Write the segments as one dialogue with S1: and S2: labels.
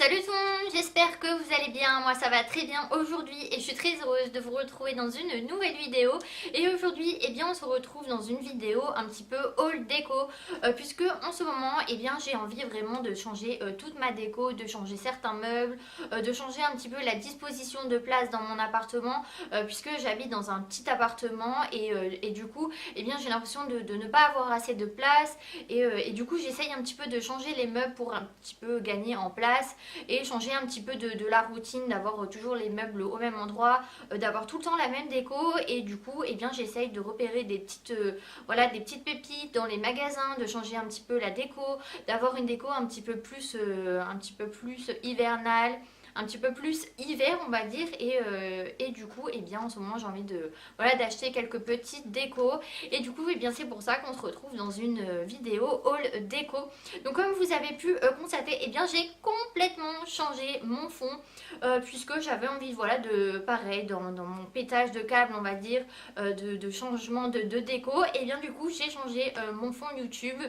S1: Salut tout le monde, j'espère que vous allez bien, moi ça va très bien aujourd'hui et je suis très heureuse de vous retrouver dans une nouvelle vidéo. Et aujourd'hui, eh bien on se retrouve dans une vidéo un petit peu haul déco, puisque en ce moment, eh bien j'ai envie vraiment de changer toute ma déco, de changer certains meubles, de changer un petit peu la disposition de place dans mon appartement, puisque j'habite dans un petit appartement et du coup, eh bien j'ai l'impression de ne pas avoir assez de place et du coup j'essaye un petit peu de changer les meubles pour un petit peu gagner en place et changer un petit peu de la routine, d'avoir toujours les meubles au même endroit, d'avoir tout le temps la même déco. Et du coup, eh bien, j'essaye de repérer des petites, voilà, des petites pépites dans les magasins, de changer un petit peu la déco, d'avoir une déco un petit peu plus hivernale, un petit peu plus hiver on va dire et du coup et bien en ce moment j'ai envie de voilà d'acheter quelques petites décos et du coup et bien c'est pour ça qu'on se retrouve dans une vidéo haul déco. Donc comme vous avez pu constater, et bien j'ai complètement changé mon fond puisque j'avais envie voilà de pareil dans mon pétage de câble on va dire de changement de déco et bien du coup j'ai changé mon fond YouTube.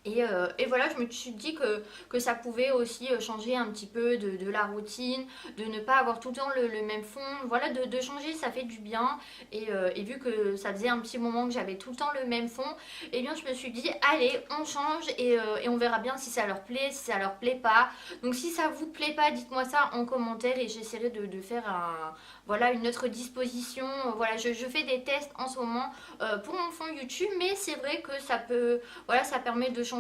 S1: Et voilà, je me suis dit que ça pouvait aussi changer un petit peu de la routine, de ne pas avoir tout le temps le même fond. Voilà, de changer, ça fait du bien. Et vu que ça faisait un petit moment que j'avais tout le temps le même fond, et bien je me suis dit, allez, on change et on verra bien si ça leur plaît, si ça leur plaît pas. Donc si ça vous plaît pas, dites-moi ça en commentaire et j'essaierai de faire voilà, une autre disposition. Voilà, je fais des tests en ce moment pour mon fond YouTube, mais c'est vrai que ça peut, voilà, ça permet de changer.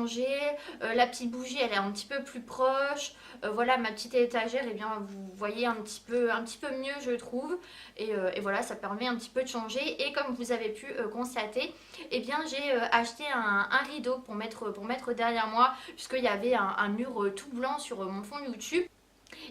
S1: La petite bougie, elle est un petit peu plus proche. Voilà, ma petite étagère, et bien vous voyez un petit peu mieux, je trouve. Et voilà, ça permet un petit peu de changer. Et comme vous avez pu constater, et bien j'ai acheté un rideau pour mettre derrière moi, puisqu'il y avait un mur tout blanc sur mon fond YouTube.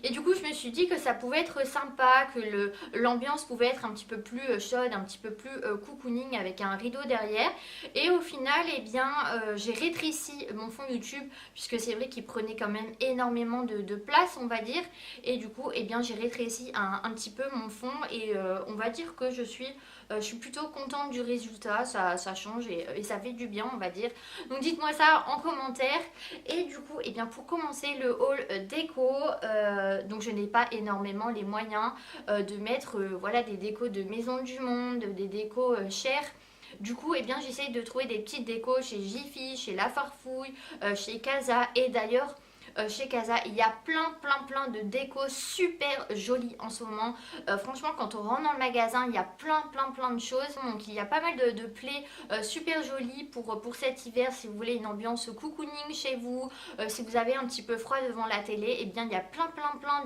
S1: Et du coup, je me suis dit que ça pouvait être sympa, que l'ambiance pouvait être un petit peu plus chaude, un petit peu plus cocooning avec un rideau derrière. Et au final, eh bien, j'ai rétréci mon fond YouTube, puisque c'est vrai qu'il prenait quand même énormément de place, on va dire. Et du coup, eh bien, j'ai rétréci un petit peu mon fond et on va dire que je suis plutôt contente du résultat. Ça change et ça fait du bien, on va dire. Donc dites-moi ça en commentaire. Et du coup, eh bien, pour commencer le haul déco, donc je n'ai pas énormément les moyens de mettre voilà, des décos de Maison du Monde, des décos chères. Du coup, eh bien, j'essaye de trouver des petites décos chez Jiffy, chez La Farfouille, chez Casa. Et d'ailleurs, chez Casa, il y a plein de décos super jolies en ce moment. Franchement, quand on rentre dans le magasin, il y a plein de choses. Donc, il y a pas mal de plaies super jolies pour cet hiver. Si vous voulez une ambiance cocooning chez vous, si vous avez un petit peu froid devant la télé, et bien, il y a plein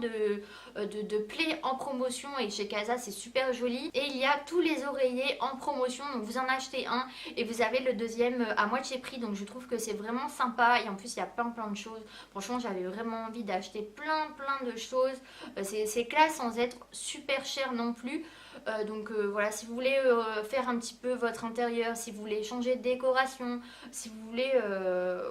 S1: de plaies en promotion. Et chez Casa, c'est super joli. Et il y a tous les oreillers en promotion. Donc, vous en achetez un et vous avez le deuxième à moitié prix. Donc, je trouve que c'est vraiment sympa. Et en plus, il y a plein de choses. Franchement, j'avais vraiment envie d'acheter plein de choses. C'est classe sans être super cher non plus. Donc voilà, si vous voulez faire un petit peu votre intérieur, si vous voulez changer de décoration, si vous voulez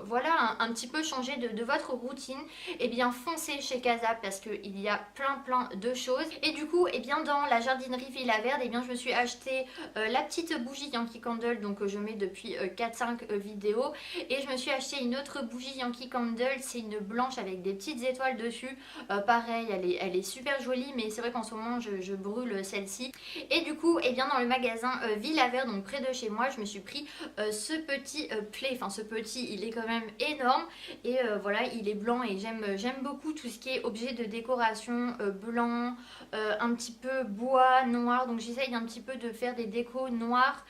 S1: voilà un petit peu changer de votre routine, et bien foncez chez Casa parce qu'il y a plein de choses. Et du coup, et bien dans la jardinerie Villa Verde, et bien je me suis acheté la petite bougie Yankee Candle, donc je mets depuis 4-5 vidéos. Et je me suis acheté une autre bougie Yankee Candle, c'est une blanche avec des petites étoiles dessus. Pareil, elle est super jolie, mais c'est vrai qu'en ce moment je brûle celle-ci. Et du coup, et bien dans le magasin Villa Verde, donc près de chez moi, je me suis pris ce petit play. Enfin, ce petit, il est quand même énorme. Et voilà, il est blanc et j'aime beaucoup tout ce qui est objet de décoration blanc, un petit peu bois, noir. Donc j'essaye un petit peu de faire des décos noirs,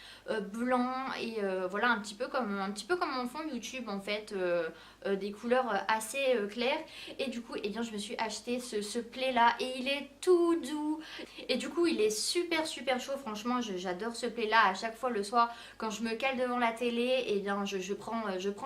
S1: blancs et voilà, un petit peu comme mon fond YouTube en fait. Des couleurs assez claires et du coup et bien je me suis acheté ce play là et il est tout doux et du coup il est super chaud. Franchement j'adore ce play là. À chaque fois le soir quand je me cale devant la télé, et bien je prends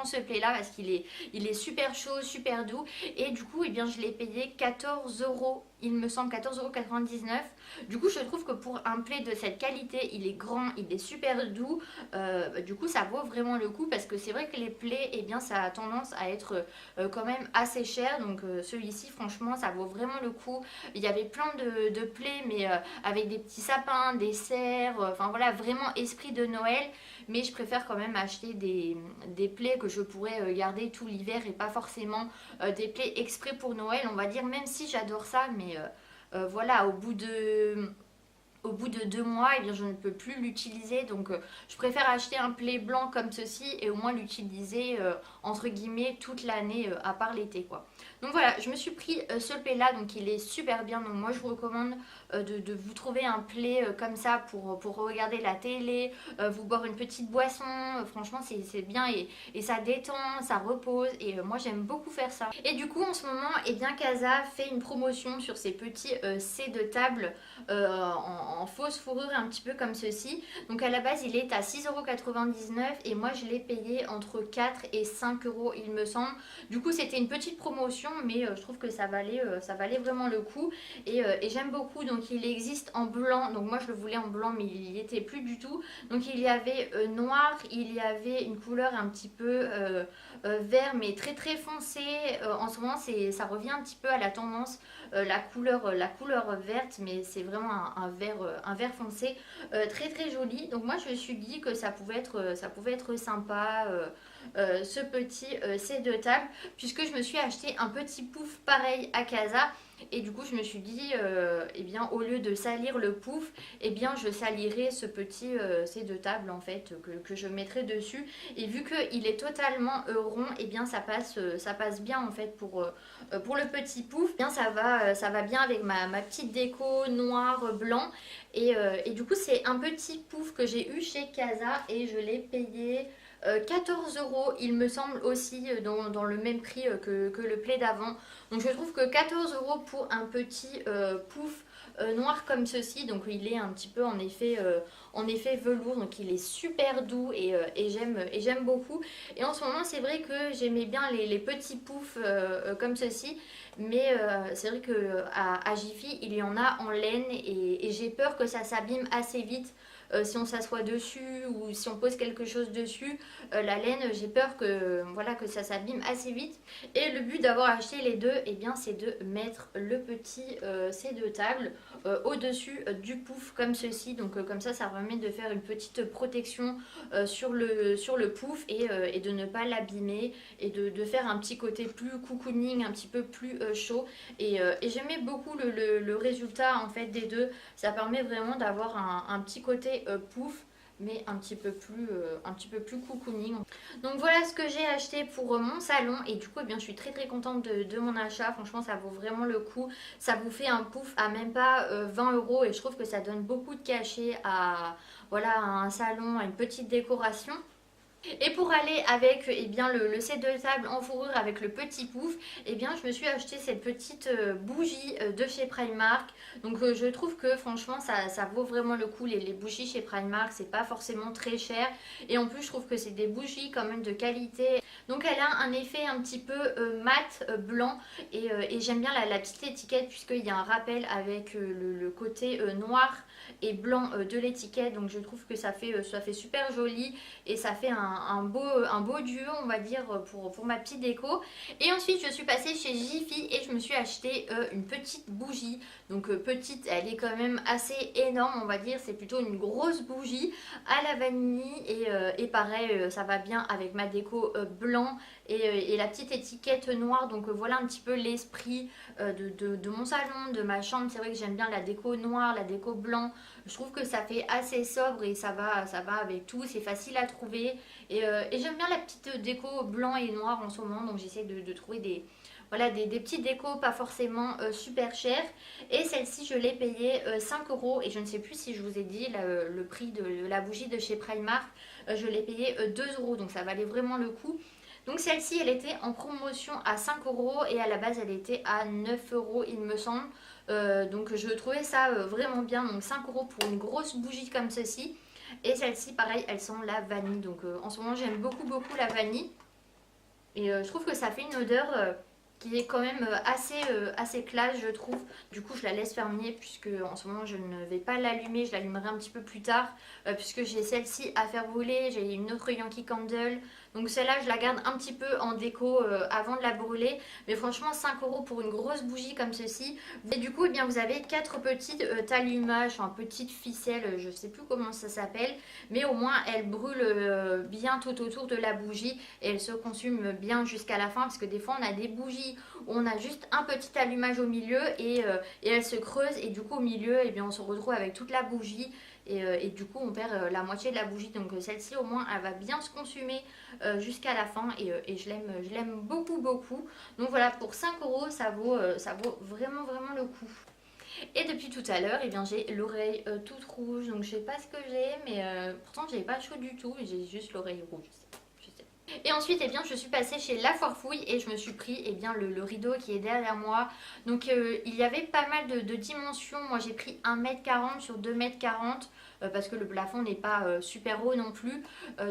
S1: ce play là parce qu'il est super chaud, super doux. Et du coup et bien je l'ai payé 14 euros, il me semble 14,99 €. Du coup je trouve que pour un plaid de cette qualité, il est grand, il est super doux, du coup ça vaut vraiment le coup parce que c'est vrai que les plaids, eh bien ça a tendance à être quand même assez cher, donc celui-ci franchement ça vaut vraiment le coup. Il y avait plein de plaids mais avec des petits sapins, des cerfs, enfin voilà vraiment esprit de Noël, mais je préfère quand même acheter des plaids que je pourrais garder tout l'hiver et pas forcément des plaids exprès pour Noël, on va dire, même si j'adore ça, mais voilà, au bout de 2 mois, eh bien, je ne peux plus l'utiliser. Donc, je préfère acheter un plaid blanc comme ceci et au moins l'utiliser entre guillemets toute l'année, à part l'été, quoi. Donc voilà, je me suis pris ce plaid là, donc il est super bien. Donc moi, je vous recommande de vous trouver un plaid comme ça pour regarder la télé, vous boire une petite boisson. Franchement, c'est bien et ça détend, ça repose. Et moi, j'aime beaucoup faire ça. Et du coup, en ce moment, eh bien, Casa fait une promotion sur ses petits C de table en fausse fourrure un petit peu comme ceci. Donc à la base il est à 6,99€ et moi je l'ai payé entre 4 et 5 € il me semble. Du coup c'était une petite promotion mais je trouve que ça valait vraiment le coup et j'aime beaucoup. Donc il existe en blanc, donc moi je le voulais en blanc mais il n'y était plus du tout. Donc il y avait noir, il y avait une couleur un petit peu vert mais très très foncé. En ce moment ça revient un petit peu à la tendance la couleur verte, mais c'est vraiment un vert foncé très très joli. Donc moi je me suis dit que ça pouvait être sympa ce petit set de table, puisque je me suis acheté un petit pouf pareil à Casa. Et du coup, je me suis dit, eh bien, au lieu de salir le pouf, eh bien, je salirai ce petit set de table en fait que je mettrai dessus. Et vu qu'il est totalement rond, eh bien, ça passe bien en fait pour le petit pouf. Eh bien, ça va bien avec ma petite déco noir, blanc. Et du coup, c'est un petit pouf que j'ai eu chez Casa et je l'ai payé 14 € il me semble aussi dans le même prix que le plaid d'avant. Donc je trouve que 14 € pour un petit pouf noir comme ceci, donc il est un petit peu en effet velours, donc il est super doux et j'aime beaucoup. Et en ce moment c'est vrai que j'aimais bien les petits poufs comme ceci, mais c'est vrai que à Jiffy il y en a en laine et j'ai peur que ça s'abîme assez vite. Si on s'assoit dessus ou si on pose quelque chose dessus, la laine, j'ai peur que, voilà, que ça s'abîme assez vite. Et le but d'avoir acheté les deux, eh bien, c'est de mettre le petit C de table au-dessus du pouf comme ceci. Donc comme ça permet de faire une petite protection sur le pouf et de ne pas l'abîmer et de faire un petit côté plus cocooning, un petit peu plus chaud. Et j'aimais beaucoup le résultat en fait des deux. Ça permet vraiment d'avoir un petit côté pouf mais un petit peu plus cocooning. Donc voilà ce que j'ai acheté pour mon salon et du coup eh bien, je suis très très contente de mon achat. Franchement ça vaut vraiment le coup. Ça vous fait un pouf à même pas 20 € et je trouve que ça donne beaucoup de cachet à, voilà, à un salon, à une petite décoration. Et pour aller avec eh bien, le set de table en fourrure avec le petit pouf, eh bien, je me suis acheté cette petite bougie de chez Primark. Donc je trouve que franchement ça vaut vraiment le coup. Les bougies chez Primark c'est pas forcément très cher. Et en plus je trouve que c'est des bougies quand même de qualité. Donc elle a un effet un petit peu mat, blanc. Et j'aime bien la petite étiquette puisqu'il y a un rappel avec le côté noir et blanc de l'étiquette. Donc je trouve que ça fait super joli et ça fait un beau duo on va dire pour ma petite déco. Et ensuite je suis passée chez Jiffy et je me suis acheté une petite bougie. Donc petite, elle est quand même assez énorme on va dire, c'est plutôt une grosse bougie à la vanille et pareil ça va bien avec ma déco blanc et la petite étiquette noire. Donc voilà un petit peu l'esprit de mon salon, de ma chambre. C'est vrai que j'aime bien la déco noire, la déco blanc. Je trouve que ça fait assez sobre et ça va avec tout, c'est facile à trouver. Et j'aime bien la petite déco blanc et noir en ce moment, donc j'essaie de trouver voilà, des petites décos pas forcément super chères. Et celle-ci je l'ai payée 5 € et je ne sais plus si je vous ai dit le prix de la bougie de chez Primark. Je l'ai payée 2 € donc ça valait vraiment le coup. Donc celle-ci elle était en promotion à 5 € et à la base elle était à 9 € il me semble. Donc je trouvais ça vraiment bien, donc 5 € pour une grosse bougie comme ceci. Et celle-ci pareil elle sent la vanille, donc en ce moment j'aime beaucoup la vanille. Et je trouve que ça fait une odeur qui est quand même assez classe je trouve. Du coup je la laisse fermer puisque en ce moment je ne vais pas l'allumer, je l'allumerai un petit peu plus tard puisque j'ai celle-ci à faire brûler, j'ai une autre Yankee Candle. Donc celle-là je la garde un petit peu en déco avant de la brûler. Mais franchement 5 € pour une grosse bougie comme ceci. Et du coup eh bien, vous avez 4 petites allumages, enfin petites ficelles, je sais plus comment ça s'appelle. Mais au moins elle brûle bien tout autour de la bougie et elle se consume bien jusqu'à la fin. Parce que des fois on a des bougies où on a juste un petit allumage au milieu et elle se creuse. Et du coup au milieu eh bien, on se retrouve avec toute la bougie. Et du coup on perd la moitié de la bougie. Donc celle-ci au moins elle va bien se consumer jusqu'à la fin. Et je l'aime beaucoup. Donc voilà, pour 5 € ça vaut vraiment le coup. Et depuis tout à l'heure, eh bien j'ai l'oreille toute rouge. Donc je sais pas ce que j'ai, mais pourtant j'ai pas chaud du tout. J'ai juste l'oreille rouge. Je sais. Et ensuite, eh bien, je suis passée chez La Foirefouille et je me suis pris eh bien, le rideau qui est derrière moi. Donc il y avait pas mal de dimensions. Moi j'ai pris 1,40 m sur 2,40 m. Parce que le plafond n'est pas super haut non plus.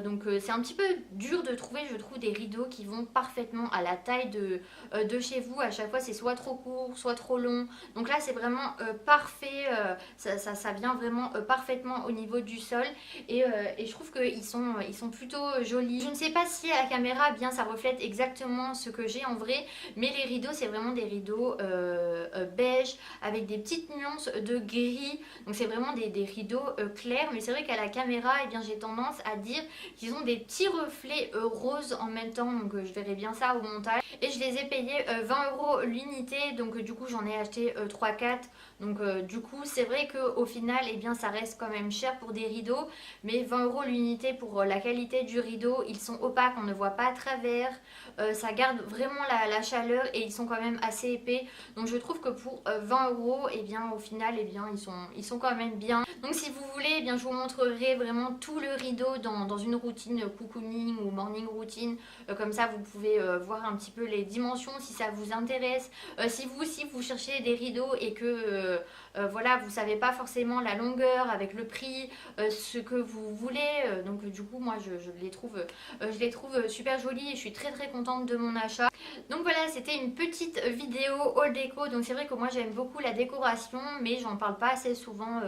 S1: Donc c'est un petit peu dur de trouver, je trouve, des rideaux qui vont parfaitement à la taille de chez vous. À chaque fois c'est soit trop court, soit trop long. Donc là c'est vraiment parfait, ça vient vraiment parfaitement au niveau du sol. Et je trouve qu'ils sont plutôt jolis. Je ne sais pas si à la caméra bien ça reflète exactement ce que j'ai en vrai. Mais les rideaux c'est vraiment des rideaux beige avec des petites nuances de gris. Donc c'est vraiment des rideaux clair, mais c'est vrai qu'à la caméra eh bien j'ai tendance à dire qu'ils ont des petits reflets roses en même temps. Donc je verrai bien ça au montage. Et je les ai payés 20 € l'unité. Donc du coup j'en ai acheté 3-4. Donc du coup c'est vrai qu'au final eh bien ça reste quand même cher pour des rideaux. Mais 20 € l'unité pour la qualité du rideau. Ils sont opaques, on ne voit pas à travers. Ça garde vraiment la chaleur et ils sont quand même assez épais. Donc je trouve que pour 20 € eh bien au final eh bien ils sont quand même bien. Donc si vous voulez eh bien, je vous montrerai vraiment tout le rideau dans une routine cocooning ou morning routine. Comme ça vous pouvez voir un petit peu les dimensions si ça vous intéresse. Si vous aussi vous cherchez des rideaux et que voilà, vous savez pas forcément la longueur avec le prix, ce que vous voulez. Donc du coup moi je les trouve super jolis et je suis très contente de mon achat. Donc voilà, c'était une petite vidéo haul déco. Donc c'est vrai que moi j'aime beaucoup la décoration, mais j'en parle pas assez souvent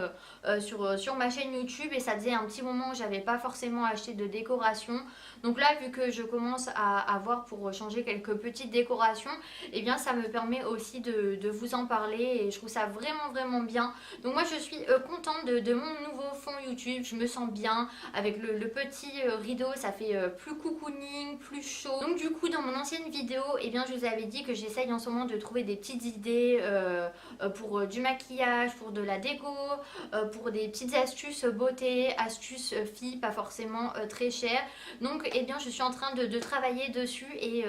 S1: sur ma chaîne YouTube. Et ça faisait un petit moment que j'avais pas forcément acheté de décoration. Donc là vu que je commence à avoir pour changer quelques petites décorations, et bien ça me permet aussi de vous en parler. Et je trouve ça vraiment bien. Donc moi je suis contente de mon nouveau fond YouTube. Je me sens bien avec le petit rideau, ça fait plus cocooning, plus chaud. Donc du coup dans mon ancienne vidéo et bien je vous avais dit que j'essaye en ce moment de trouver des petites idées pour du maquillage, pour de la déco, pour des petites astuces beauté, astuces filles, pas forcément très chères. Donc et bien je suis en train de travailler dessus et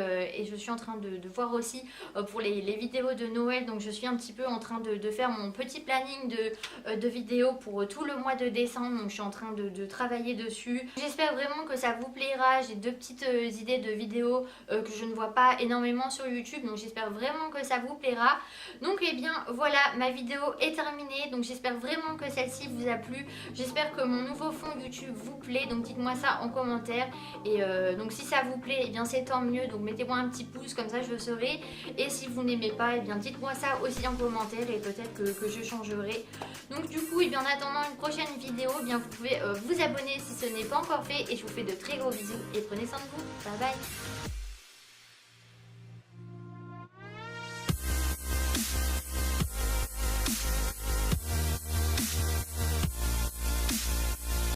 S1: je suis en train de voir aussi pour les vidéos de Noël. Donc je suis un petit peu en train de faire mon petit planning de vidéos pour tout le mois de décembre. Donc je suis en train de travailler dessus. J'espère vraiment que ça vous plaira. J'ai deux petites idées de vidéos que je ne vois pas énormément sur YouTube. Donc j'espère vraiment que ça vous plaira. Donc et bien voilà, ma vidéo est terminée. Donc j'espère vraiment que celle-ci vous a plu. J'espère que mon nouveau fond YouTube vous plaît. Donc dites-moi ça en commentaire. Et donc si ça vous plaît, et bien c'est tant mieux. Donc mettez-moi un petit pouce, comme ça je le saurai. Et si vous n'aimez pas, et bien dites-moi ça aussi en commentaire. Et peut-être que je changerai. Donc du coup, et bien en attendant une prochaine vidéo, et bien vous pouvez vous abonner si ce n'est pas encore fait. Et je vous fais de très gros bisous et prenez soin de vous. Bye bye.